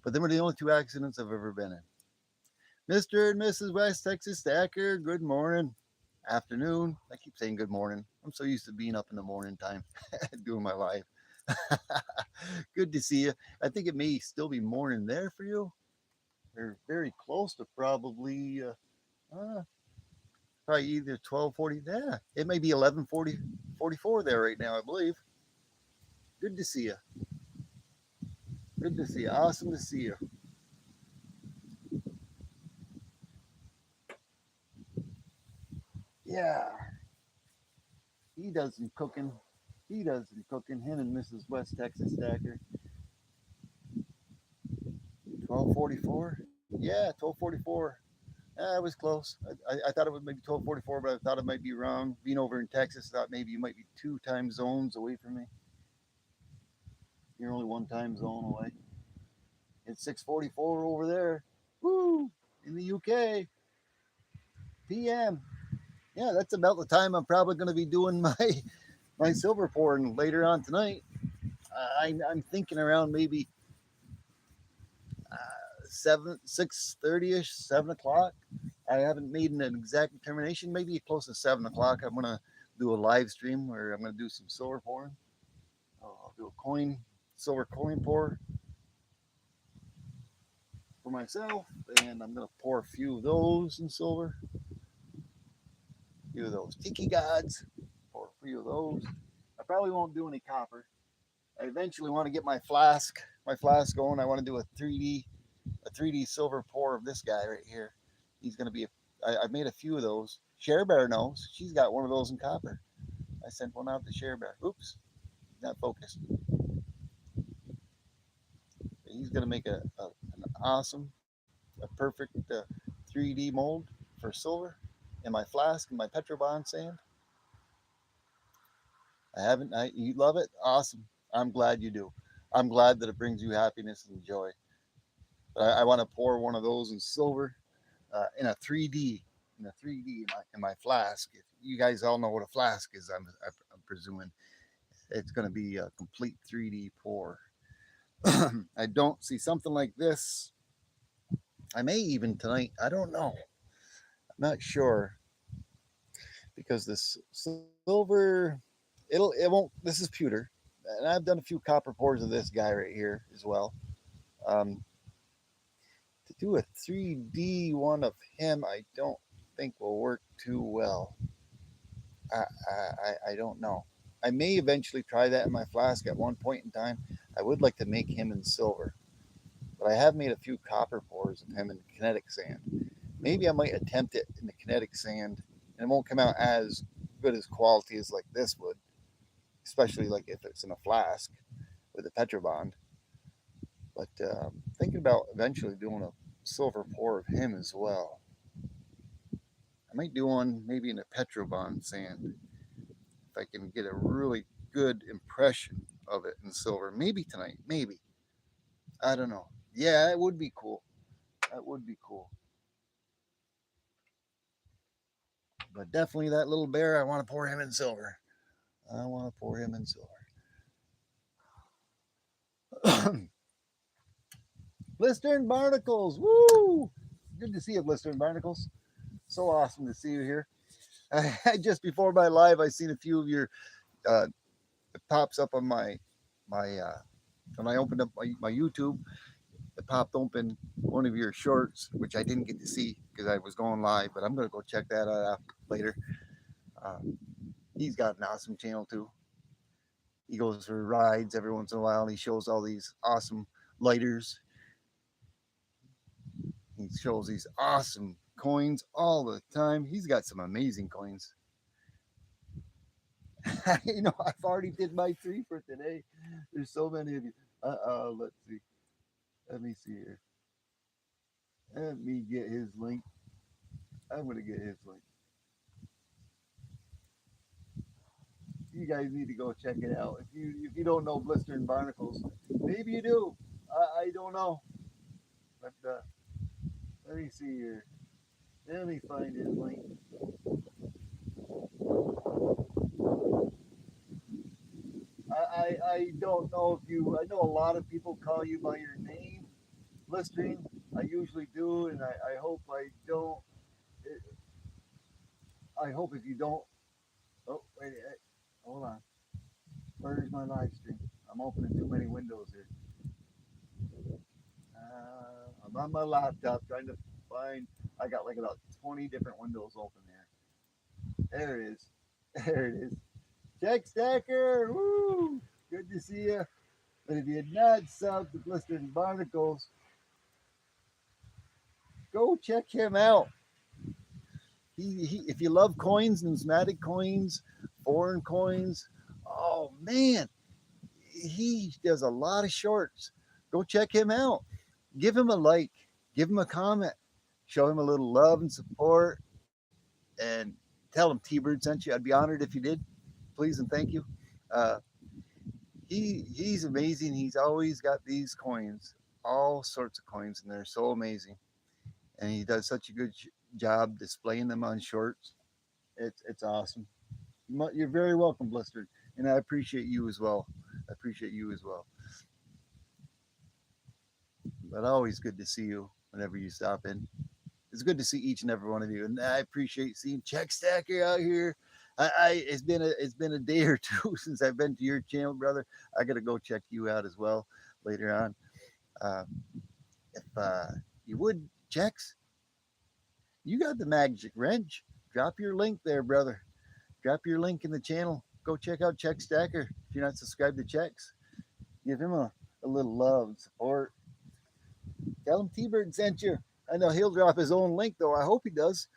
But them were the only two accidents I've ever been in. Mr. and Mrs. West Texas Stacker, good morning. Afternoon. I keep saying good morning. I'm so used to being up in the morning time doing my life. Good to see you. I think it may still be morning there for you. They're very close to uh, probably either 12:40. Yeah, it may be 11:44 there right now, I believe. Good to see you. Good to see you. Awesome to see you. Yeah, he does some cooking. He does some cooking. Him and Mrs. West Texas Stacker. 12:44. Yeah, 12:44. I was close. I thought it was maybe 12:44, but I thought it might be wrong. Being over in Texas, I thought maybe you might be two time zones away from me. You're only one time zone away. It's 6:44 over there. Woo! In the UK, PM. Yeah, that's about the time I'm probably going to be doing my silver pouring later on tonight. I'm thinking around maybe 6:30 ish, 7 o'clock. I haven't made an exact determination. Maybe close to 7 o'clock. I'm gonna do a live stream where I'm gonna do some silver pouring. I'll do a silver coin pour for myself, and I'm gonna pour a few of those in silver. A few of those tiki gods. Pour a few of those. I probably won't do any copper. I eventually want to get my flask going. I want to do a 3D silver pour of this guy right here. He's going to be. I've made a few of those. Share Bear knows. She's got one of those in copper. I sent one out to Share Bear. Oops, not focused. He's going to make an awesome, a perfect 3D mold for silver in my flask and my Petrobond sand. I haven't. You love it? Awesome. I'm glad you do. I'm glad that it brings you happiness and joy. But I want to pour one of those in silver in a 3D, in my flask. If you guys all know what a flask is, I'm presuming it's going to be a complete 3D pour. I don't see something like this. I may even tonight. I don't know. I'm not sure because this silver, it won't. This is pewter, and I've done a few copper pours of this guy right here as well. Um, to do a 3D one of him, I don't think will work too well. I don't know. I may eventually try that in my flask at one point in time. I would like to make him in silver, but I have made a few copper pours of him in kinetic sand. Maybe I might attempt it in the kinetic sand, and it won't come out as good as quality as like this would, especially like if it's in a flask with a Petrobond. But thinking about eventually doing a silver pour of him as well. I might do one maybe in a Petrobond sand if I can get a really good impression of it in silver. Maybe tonight, maybe. I don't know. Yeah, it would be cool. That would be cool. But definitely that little bear, I want to pour him in silver. I want to pour him in silver. Blister and Barnacles. Woo! Good to see you, Blister and Barnacles. So awesome to see you here. Just before my live, I seen a few of your. It pops up on my when I opened up my YouTube. It popped open one of your shorts, which I didn't get to see because I was going live. But I'm gonna go check that out later. Um, he's got an awesome channel too. He goes for rides every once in a while, and he shows all these awesome lighters. He shows these awesome coins all the time. He's got some amazing coins. I've already did my three for today. There's so many of you. Let's see. Let me see here. Let me get his link. I'm gonna get his link. You guys need to go check it out. If you don't know Blister and Barnacles, maybe you do. I don't know. But let me see here. Let me find his link. I don't know if you. I know a lot of people call you by your name, Blistering. I usually do, and I hope I don't. I hope if you don't. Oh wait, hold on. Where's my live stream? I'm opening too many windows here. I'm on my laptop trying to find. I got like about 20 different windows open there. There it is. There it is. Check Stacker. Woo! Good to see you. But if you had not subbed to Blister and Barnacles, go check him out. If you love coins, numismatic coins, foreign coins, oh man, he does a lot of shorts. Go check him out. Give him a like. Give him a comment. show him a little love and support, and tell him T Bird sent you. I'd be honored if you did. Please and thank you. Uh, he's amazing. He's always got these coins, all sorts of coins, and they're so amazing. And he does such a good job displaying them on shorts. It's awesome. You're very welcome, Blistered, and I appreciate you as well. I appreciate you as well. But always good to see you whenever you stop in. It's good to see each and every one of you, and I appreciate seeing Check Stacker out here. It's been a day or two since I've been to your channel, brother. I got to go check you out as well later on. Uh, if you would, Checks, you got the magic wrench. Drop your link there, brother. Drop your link in the channel. Go check out Check Stacker. If you're not subscribed to Checks, give him a little love and support. Tell him T Bird sent you. I know he'll drop his own link though. I hope he does.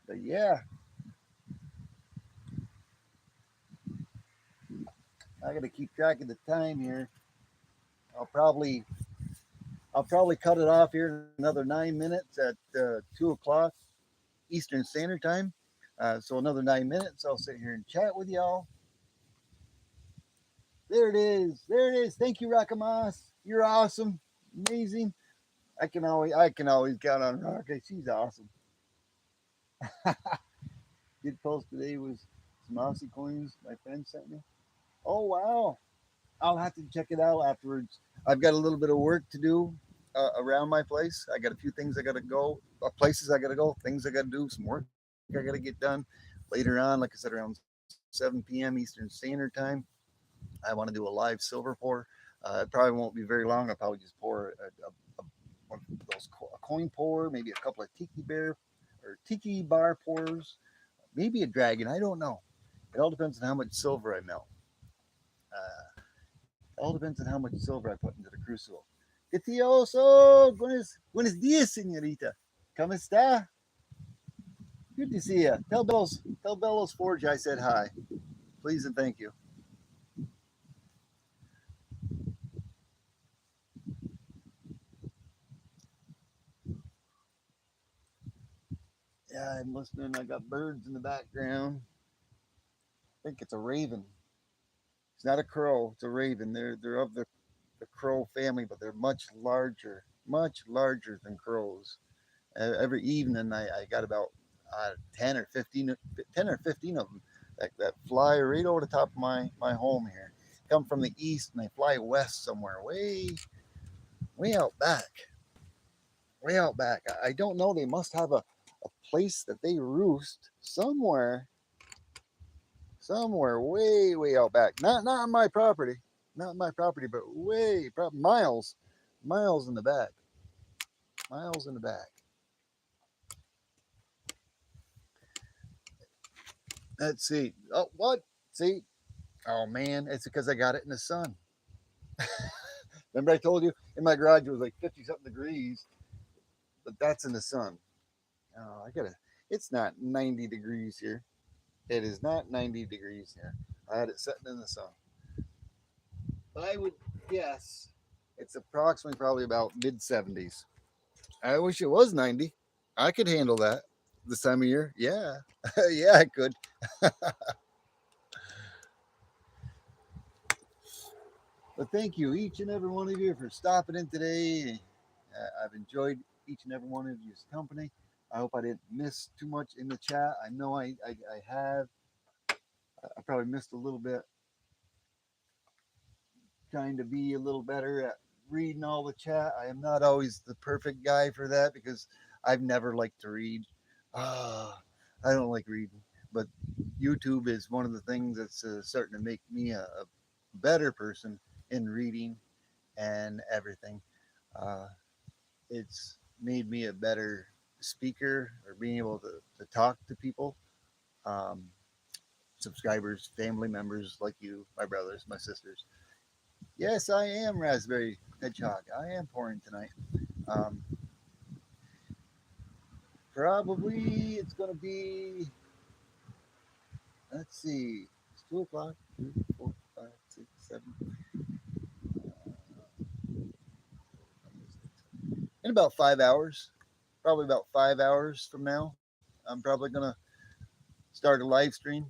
But yeah, I got to keep track of the time here. I'll probably I'll probably cut it off here in another 9 minutes at 2 o'clock Eastern Standard Time. So another 9 minutes. I'll sit here and chat with y'all. There it is. There it is. Thank you, Rakamas. You're awesome. Amazing. I can always count on Raka. She's awesome. Good post today was some Aussie coins my friend sent me. Oh wow. I'll have to check it out afterwards. I've got a little bit of work to do around my place. I got a few things I got to go, places I got to go, things I got to do, some work I got to get done later on. Like I said, around 7 p.m. Eastern Standard Time. I want to do a live silver pour. It probably won't be very long. I'll probably just pour one of those a coin pour, maybe a couple of tiki bar pours, maybe a dragon. I don't know. It all depends on how much silver I melt. It all depends on how much silver I put into the crucible. Que tioso! Buenos dias, señorita. ¿Cómo está? Good to see you. Tell Bellows Forge I said hi. Please and thank you. Yeah, I'm listening. I got birds in the background. I think it's a raven. It's not a crow. It's a raven. They're of the crow family, but they're much larger than crows. Every evening, I got about 10 or 15, 10 or 15 of them that fly right over the top of my home here. Come from the east and they fly west somewhere, way out back, way out back. I don't know. They must have a place that they roost somewhere way out back. Not on my property, not my property, but miles in the back, miles in the back. Let's see. Oh, what? See? Oh man, it's because I got it in the sun. Remember I told you in my garage it was like 50 something degrees, but that's in the sun. Oh, I gotta. It's not 90 degrees here. It is not 90 degrees here. I had it sitting in the sun. I would guess it's approximately probably about mid 70s. I wish it was 90. I could handle that this time of year. Yeah, yeah, I could. But thank you, each and every one of you, for stopping in today. I've enjoyed each and every one of you's company. I hope I didn't miss too much in the chat. I know I have. I probably missed a little bit, trying to be a little better at reading all the chat. I am not always the perfect guy for that because I've never liked to read. Ah, I don't like reading, but YouTube is one of the things that's starting to make me a better person in reading and everything. Uh, it's made me a better speaker or being able to talk to people, um, subscribers, family members like you, my brothers, my sisters. Yes, I am Raspberry Hedgehog. I am pouring tonight. Um, Probably it's going to be, let's see, it's 2 o'clock, 3, 4, 5, 6, 7. in about 5 hours, probably about 5 hours from now. I'm probably gonna start a live stream,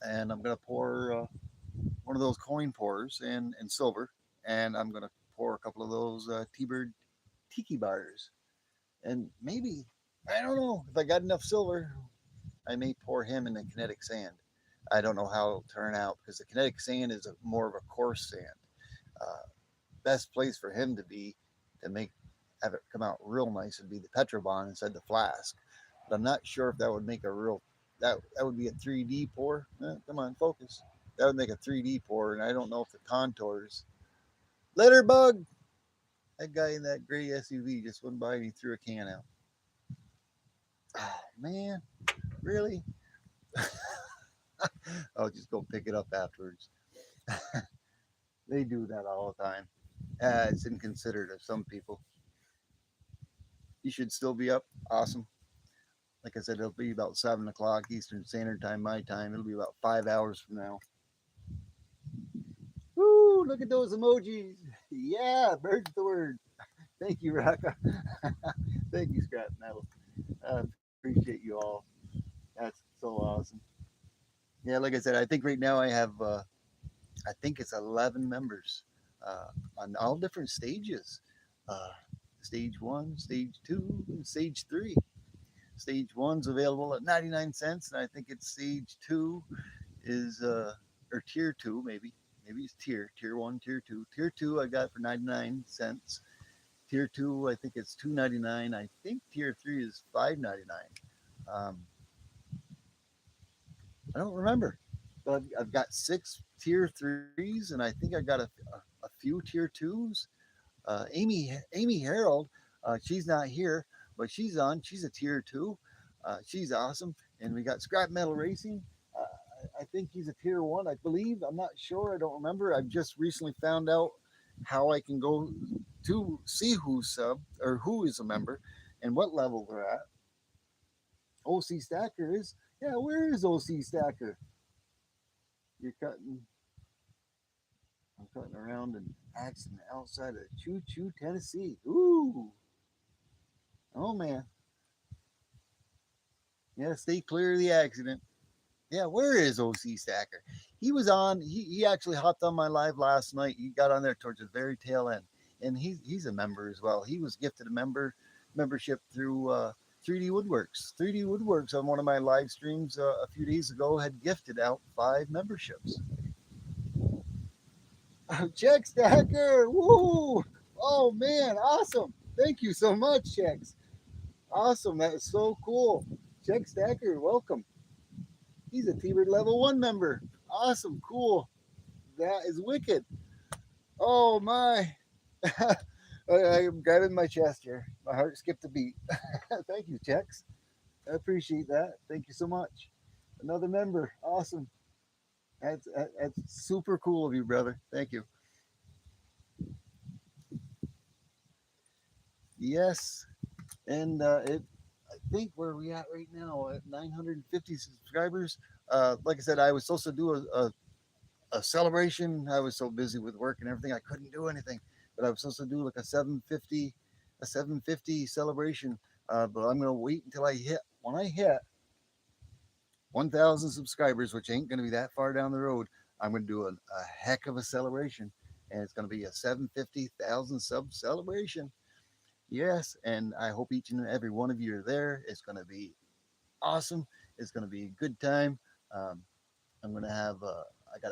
and I'm gonna pour one of those coin pourers in silver, and I'm gonna pour a couple of those T-Bird Tiki bars, and maybe, I don't know, if I got enough silver, I may pour him in the kinetic sand. I don't know how it'll turn out because the kinetic sand is more of a coarse sand. Uh, Best place for him to be to make have it come out real nice would be the Petrobond inside the flask. But I'm not sure if that would make a real that would be a 3D pour. Come on, focus. That would make a 3D pour, and I don't know if the contours. Litterbug, that guy in that gray SUV just went by and he threw a can out. Oh man, really? I'll just go pick it up afterwards. They do that all the time. It's inconsiderate of some people. You should still be up. Awesome. Like I said, it'll be about 7 o'clock Eastern Standard Time, my time. It'll be about 5 hours from now. Woo! Look at those emojis. Yeah, bird's the word. Thank you, Raka. Thank you, Scrap Metal. I appreciate you all. That's so awesome. Yeah, like I said, I think right now I have, I think it's 11 members on all different stages. Uh, Stage one, stage two, and stage three. Stage one's available at 99 cents, and I think it's stage two is, or tier two, maybe it's tier one, tier two. Tier two I got for 99 cents. Tier two, I think it's 2.99. I think tier three is 5.99. Um, I don't remember, but I've got six tier threes, and I think I got a few tier twos. Amy Harold, she's not here, but she's on. She's a tier two. She's awesome. And we got Scrap Metal Racing. I think he's a tier one, I believe. I'm not sure. I don't remember. I've just recently found out how I can go to see who's sub or who is a member and what level they're at. OC Stacker is. Yeah, where is OC Stacker? You're cutting. I'm cutting around an accident outside of Choo Choo, Tennessee. Ooh. Oh man. Yeah, stay clear of the accident. Yeah, where is OC Stacker? He was on. He actually hopped on my live last night. He got on there towards the very tail end, and he's a member as well. He was gifted a membership through 3D Woodworks. 3D Woodworks on one of my live streams a few days ago had gifted out 5 memberships. Check Stacker, woo! Oh man, awesome! Thank you so much, Checks. Awesome, that is so cool. Check Stacker, welcome. He's a T-Bird level 1 member. Awesome, cool. That is wicked. Oh my. I'm grabbing my chest here. My heart skipped a beat. Thank you, Chex. I appreciate that. Thank you so much. Another member. Awesome. That's super cool of you, brother. Thank you. Yes. And I think where are we at right now at 950 subscribers. Like I said, I was supposed to do a celebration. I was so busy with work and everything, I couldn't do anything. But I was supposed to do like a 750 celebration. But I'm gonna wait until I hit when I hit 1,000 subscribers, which ain't gonna be that far down the road. I'm gonna do a heck of a celebration, and it's gonna be a 750,000 sub celebration. Yes, and I hope each and every one of you are there. It's gonna be awesome. It's gonna be a good time. Um, I'm gonna have I got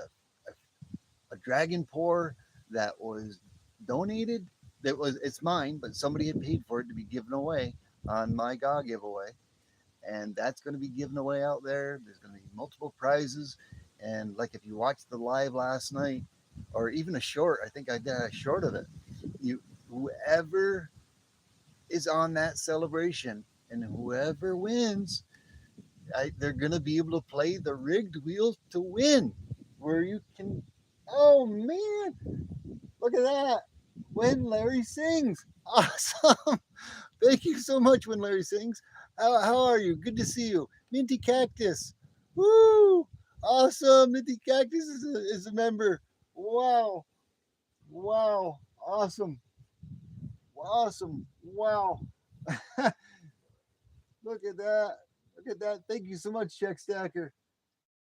a dragon pour that was donated. That was it's mine, but somebody had paid for it to be given away on my GA giveaway, and that's going to be given away out there. There's going to be multiple prizes, and like if you watched the live last night, or even a short, I think I did a short of it. You whoever is on that celebration and whoever wins, they're going to be able to play the rigged wheel to win, where you can. Oh man, look at that! When Larry sings, awesome! Thank you so much, When Larry Sings. How are you? Good to see you. Minty Cactus. Woo! Awesome. Minty Cactus is a member. Wow. Wow. Awesome. awesome. Wow. Look at that. Look at that. Thank you so much, Check Stacker.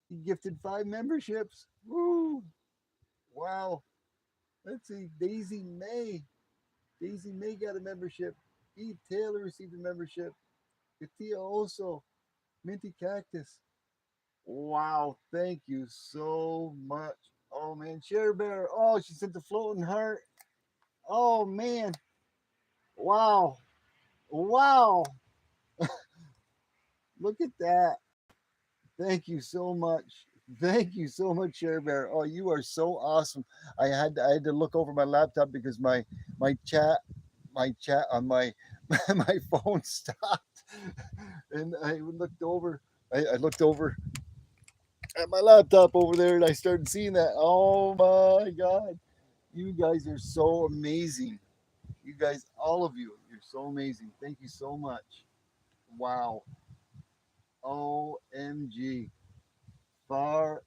He gifted 5 memberships. Woo. Wow. Let's see. Daisy May. Daisy May got a membership. Eve Taylor received a membership. Katia also. Minty Cactus. Wow. Thank you so much. Oh, man. Cher Bear. Oh, she sent the floating heart. Oh, man. Wow. Wow. Look at that. Thank you so much. Thank you so much, Cher Bear. Oh, you are so awesome. I had to look over my laptop because my chat on my my phone stopped, and I looked over. I looked over at my laptop over there, and I started seeing that. Oh my God, you guys are so amazing. You guys, all of you, you're so amazing. Thank you so much. Wow. OMG. Far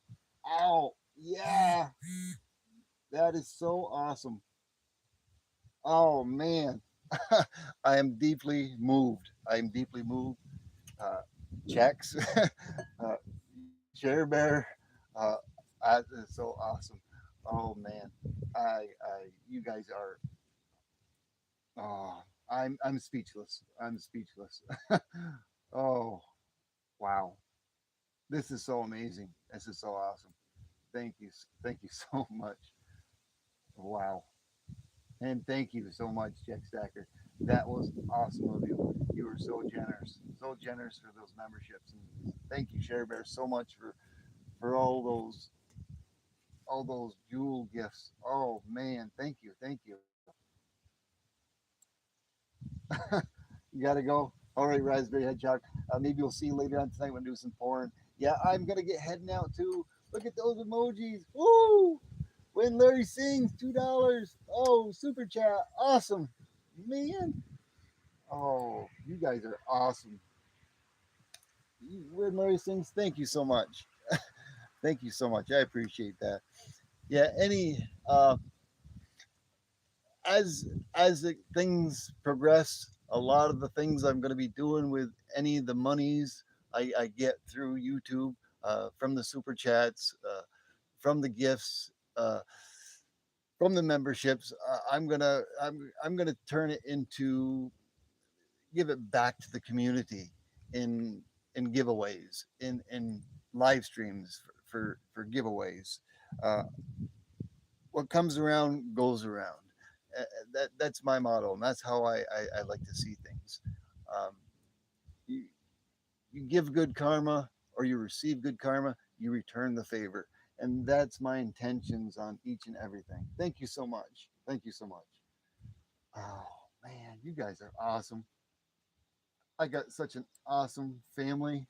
out. Yeah. That is so awesome. Oh man. I am deeply moved. I am deeply moved. Uh, checks. Share Bear. Uh, it's so awesome. Oh man. You guys are. Oh, I'm speechless. I'm speechless. Oh wow. This is so amazing. This is so awesome. Thank you. Thank you so much. Wow. And thank you so much, Jack Stacker. That was awesome of you. You were so generous for those memberships. And thank you, Share Bear, so much for all those jewel gifts. Oh man, thank you. You gotta go. All right, Raspberry Hedgehog. Maybe we'll see you later on tonight when we do some porn. Yeah, I'm gonna get heading out too. Look at those emojis. Woo! When Larry sings, $2. Oh, super chat. Awesome. Man. Oh, you guys are awesome. When Larry sings, thank you so much. Thank you so much. I appreciate that. Yeah, as things progress, a lot of the things I'm going to be doing with any of the monies I get through YouTube, from the super chats, from the gifts, from the memberships, I'm gonna turn it into give it back to the community in giveaways, in live streams for giveaways. Uh, what comes around goes around. That's my motto, and that's how I like to see things. Um, you, you give good karma or you receive good karma, you return the favor. And that's my intentions on each and everything. Thank you so much. Thank you so much. Oh, man, you guys are awesome. I got such an awesome family,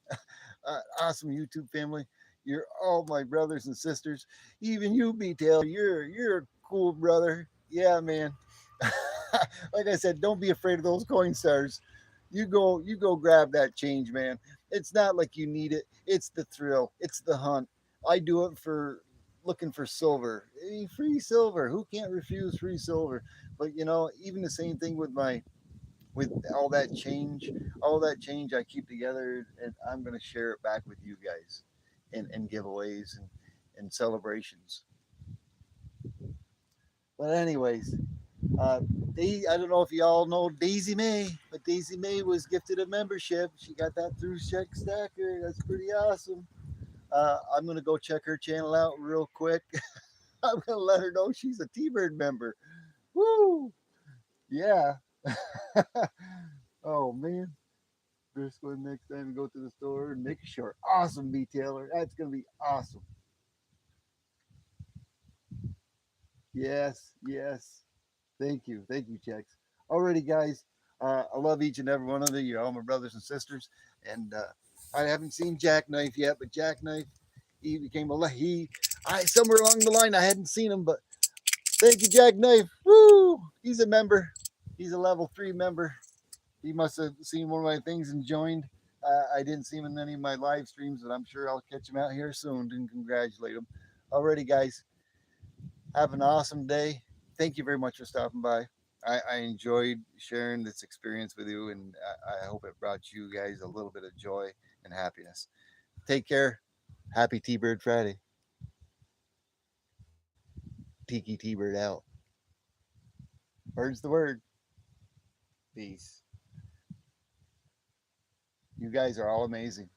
awesome YouTube family. You're all my brothers and sisters. Even you, B Taylor, you're a cool brother. Yeah, man. Like I said, don't be afraid of those coin stars. You go grab that change, man. It's not like you need it. It's the thrill. It's the hunt. I do it for looking for silver. Free silver. Who can't refuse free silver? But even the same thing with all that change I keep together, and I'm going to share it back with you guys in giveaways and celebrations. But anyways, uh, I don't know if y'all know Daisy May, but Daisy May was gifted a membership. She got that through Check Stacker. That's pretty awesome. I'm going to go check her channel out real quick. I'm going to let her know she's a T-Bird member. Woo! Yeah. Oh, man. Just going next time we go to the store and make sure. Awesome, B Taylor. That's gonna be awesome. Yes, yes. Thank you, Chex. Alrighty, guys. I love each and every one of you. You're all my brothers and sisters. And I haven't seen Jackknife yet, but Jackknife, he became a he. I somewhere along the line I hadn't seen him, but thank you, Jackknife. Woo! He's a member. He's a level 3 member. He must have seen one of my things and joined. I didn't see him in any of my live streams, but I'm sure I'll catch him out here soon and congratulate him. Alrighty, guys. Have an awesome day. Thank you very much for stopping by. I enjoyed sharing this experience with you, and I hope it brought you guys a little bit of joy and happiness. Take care. Happy T Bird Friday. Tiki T Bird out. Word's the word. Peace. You guys are all amazing.